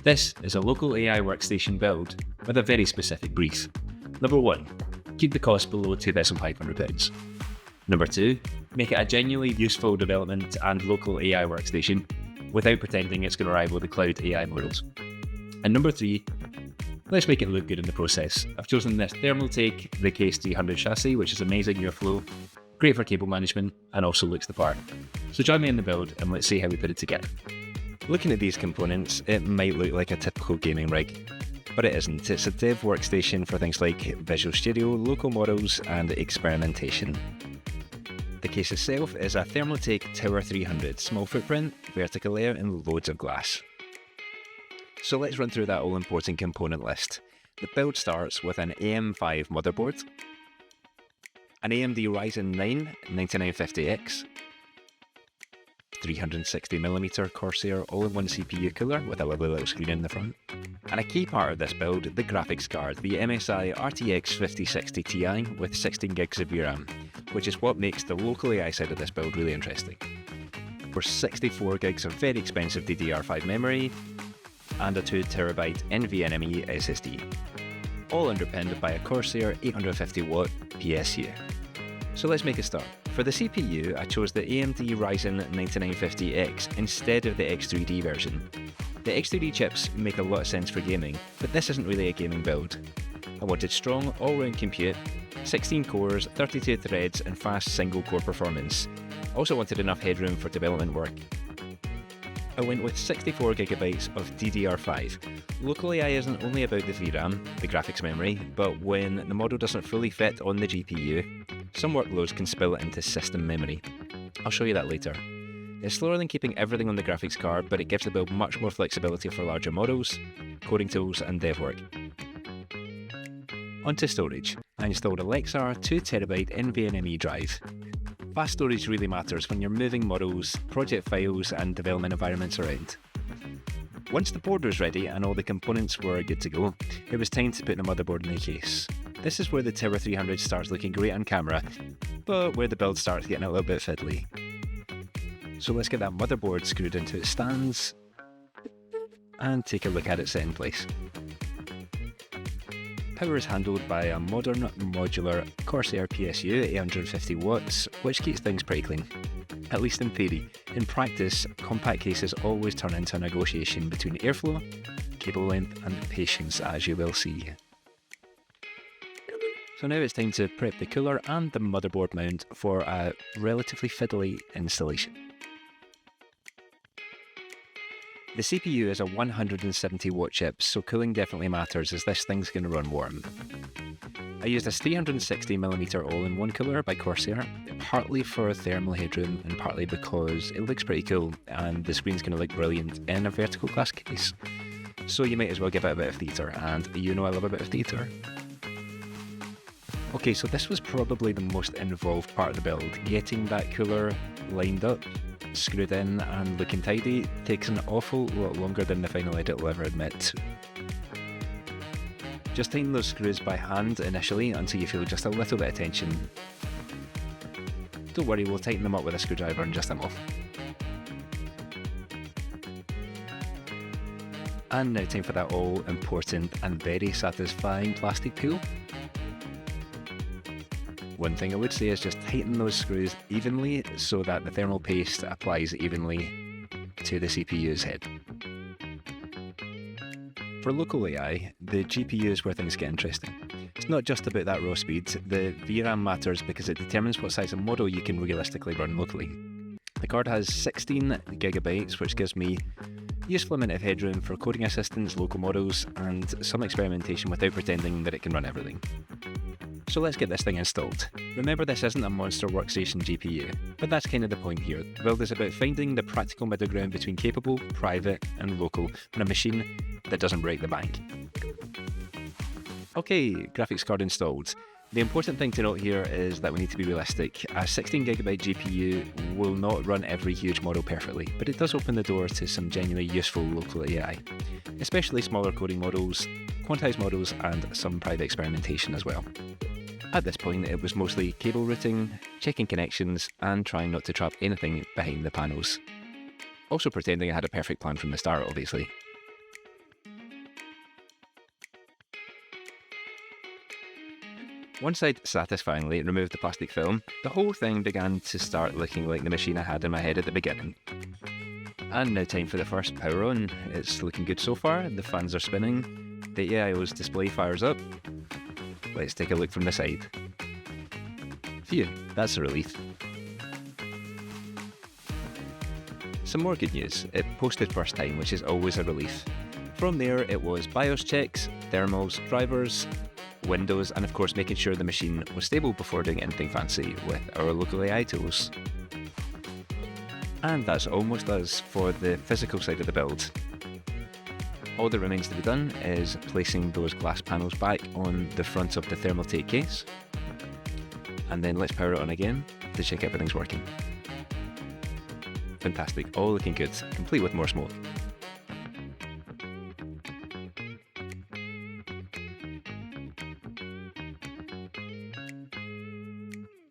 This is a local AI workstation build with a very specific brief. Number 1, keep the cost below £2,500. Number 2, make it a genuinely useful development and local AI workstation without pretending it's going to rival the cloud AI models. And number 3, let's make it look good in the process. I've chosen this Thermaltake, the Case 300 chassis, which is amazing airflow, great for cable management, and also looks the part. So join me in the build and let's see how we put it together. Looking at these components, it might look like a typical gaming rig, but it isn't. It's a dev workstation for things like Visual Studio, local models, and experimentation. The case itself is a Thermaltake Tower 300, small footprint, vertical layer, and loads of glass. So let's run through that all-important component list. The build starts with an AM5 motherboard, an AMD Ryzen 9 9950X, 360mm Corsair all-in-one CPU cooler with a lovely little screen in the front, and a key part of this build, the graphics card, the MSI RTX 5060 Ti with 16 gigs of VRAM, which is what makes the local AI side of this build really interesting. For 64 gigs of very expensive DDR5 memory, and a 2TB NVMe SSD, all underpinned by a Corsair 850W PSU. So let's make a start. For the CPU, I chose the AMD Ryzen 9950X instead of the X3D version. The X3D chips make a lot of sense for gaming, but this isn't really a gaming build. I wanted strong all-round compute, 16 cores, 32 threads, and fast single-core performance. I also wanted enough headroom for development work. I went with 64GB of DDR5. Local AI isn't only about the VRAM, the graphics memory, but when the model doesn't fully fit on the GPU, some workloads can spill it into system memory. I'll show you that later. It's slower than keeping everything on the graphics card, but it gives the build much more flexibility for larger models, coding tools, and dev work. Onto storage. I installed a Lexar 2TB NVMe drive. Fast storage really matters when you're moving models, project files, and development environments around. Once the board was ready and all the components were good to go, it was time to put the motherboard in the case. This is where the Tower 300 starts looking great on camera, but where the build starts getting a little bit fiddly. So let's get that motherboard screwed into its stands and take a look at it set in place. Power is handled by a modern modular Corsair PSU at 850 watts, which keeps things pretty clean. At least in theory. In practice, compact cases always turn into a negotiation between airflow, cable length, and patience, as you will see. So now it's time to prep the cooler and the motherboard mount for a relatively fiddly installation. The CPU is a 170W chip, so cooling definitely matters as this thing's going to run warm. I used a 360mm all-in-one cooler by Corsair, partly for thermal headroom and partly because it looks pretty cool and the screen's going to look brilliant in a vertical glass case. So you might as well give it a bit of theatre, and you know I love a bit of theatre. Okay, so this was probably the most involved part of the build. Getting that cooler lined up, screwed in and looking tidy takes an awful lot longer than the final edit will ever admit. Just tighten those screws by hand initially until you feel just a little bit of tension. Don't worry, we'll tighten them up with a screwdriver and just them off. And now time for that all important and very satisfying plastic peel. One thing I would say is just tighten those screws evenly so that the thermal paste applies evenly to the CPU's head. For local AI, the GPU is where things get interesting. It's not just about that raw speed, the VRAM matters because it determines what size of model you can realistically run locally. The card has 16GB, which gives me a useful amount of headroom for coding assistance, local models, and some experimentation without pretending that it can run everything. So let's get this thing installed. Remember, this isn't a monster workstation GPU, but that's kind of the point here. The build is about finding the practical middle ground between capable, private, and local on a machine that doesn't break the bank. Okay, graphics card installed. The important thing to note here is that we need to be realistic. A 16GB GPU will not run every huge model perfectly, but it does open the door to some genuinely useful local AI, especially smaller coding models, quantized models, and some private experimentation as well. At this point, it was mostly cable routing, checking connections, and trying not to trap anything behind the panels. Also pretending I had a perfect plan from the start, obviously. Once I'd satisfyingly removed the plastic film, the whole thing began to start looking like the machine I had in my head at the beginning. And now time for the first power on. It's looking good so far, the fans are spinning, the AIO's display fires up. Let's take a look from the side. Phew, that's a relief. Some more good news, it posted first time, which is always a relief. From there it was BIOS checks, thermals, drivers, Windows, and of course making sure the machine was stable before doing anything fancy with our local AI tools. And that's almost us for the physical side of the build. All that remains to be done is placing those glass panels back on the front of the Thermaltake case, and then let's power it on again to check everything's working. Fantastic, all looking good, complete with more smoke.